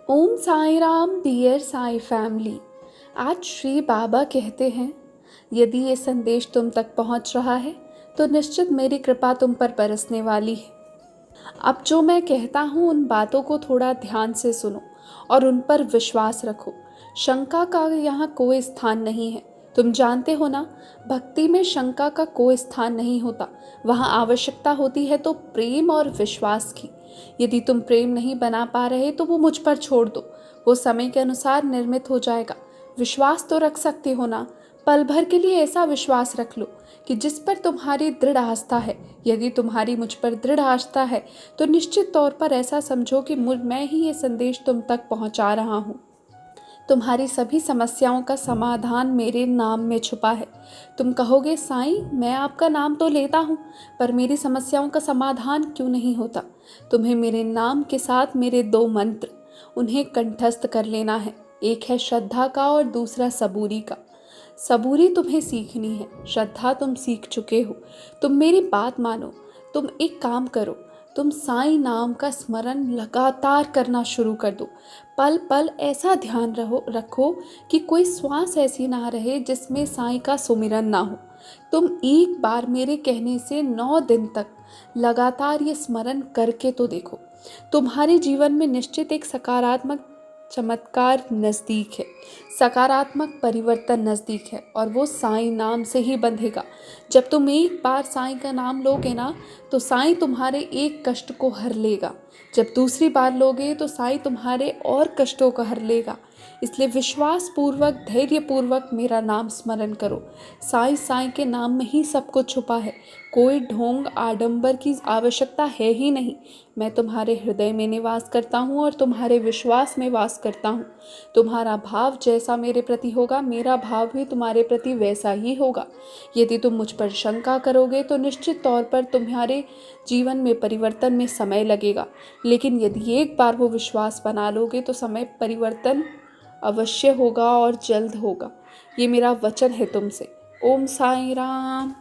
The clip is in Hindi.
ओम साई राम डियर साई फैमिली। आज श्री बाबा कहते हैं, यदि ये संदेश तुम तक पहुंच रहा है तो निश्चित मेरी कृपा तुम पर बरसने वाली है। अब जो मैं कहता हूँ उन बातों को थोड़ा ध्यान से सुनो और उन पर विश्वास रखो। शंका का यहाँ कोई स्थान नहीं है। तुम जानते हो ना, भक्ति में शंका का कोई स्थान नहीं होता। वहाँ आवश्यकता होती है तो प्रेम और विश्वास की। यदि तुम प्रेम नहीं बना पा रहे तो वो मुझ पर छोड़ दो, वो समय के अनुसार निर्मित हो जाएगा। विश्वास तो रख सकते हो ना। पल भर के लिए ऐसा विश्वास रख लो कि जिस पर तुम्हारी दृढ़ आस्था है, यदि तुम्हारी मुझ पर दृढ़ आस्था है तो निश्चित तौर पर ऐसा समझो कि मैं ही ये संदेश तुम तक पहुंचा रहा हूँ। तुम्हारी सभी समस्याओं का समाधान मेरे नाम में छुपा है। तुम कहोगे, साईं मैं आपका नाम तो लेता हूँ पर मेरी समस्याओं का समाधान क्यों नहीं होता। तुम्हें मेरे नाम के साथ मेरे दो मंत्र, उन्हें कंठस्थ कर लेना है। एक है श्रद्धा का और दूसरा सबूरी का। सबूरी तुम्हें सीखनी है, श्रद्धा तुम सीख चुके हो। तुम मेरी बात मानो। तुम एक काम करो, तुम साईं नाम का स्मरण लगातार करना शुरू कर दो। पल पल ऐसा ध्यान रखो कि कोई श्वास ऐसी ना रहे जिसमें साईं का सुमिरन ना हो। तुम एक बार मेरे कहने से 9 दिन तक लगातार ये स्मरण करके तो देखो। तुम्हारे जीवन में निश्चित एक सकारात्मक चमत्कार नज़दीक है, सकारात्मक परिवर्तन नज़दीक है और वो साईं नाम से ही बंधेगा। जब तुम एक बार साईं का नाम लोगे ना तो साईं तुम्हारे एक कष्ट को हर लेगा। जब दूसरी बार लोगे तो साईं तुम्हारे और कष्टों को हर लेगा। इसलिए विश्वास पूर्वक, धैर्य पूर्वक मेरा नाम स्मरण करो। साईं साईं के नाम में ही सब कुछ छुपा है। कोई ढोंग आडंबर की आवश्यकता है ही नहीं। मैं तुम्हारे हृदय में निवास करता हूँ और तुम्हारे विश्वास में वास करता हूँ। तुम्हारा भाव जैसा मेरे प्रति होगा, मेरा भाव भी तुम्हारे प्रति वैसा ही होगा। यदि तुम मुझ पर शंका करोगे तो निश्चित तौर पर तुम्हारे जीवन में परिवर्तन में समय लगेगा, लेकिन यदि एक बार वो विश्वास बना लोगे तो समय परिवर्तन अवश्य होगा और जल्द होगा। ये मेरा वचन है तुमसे। ओम साई राम।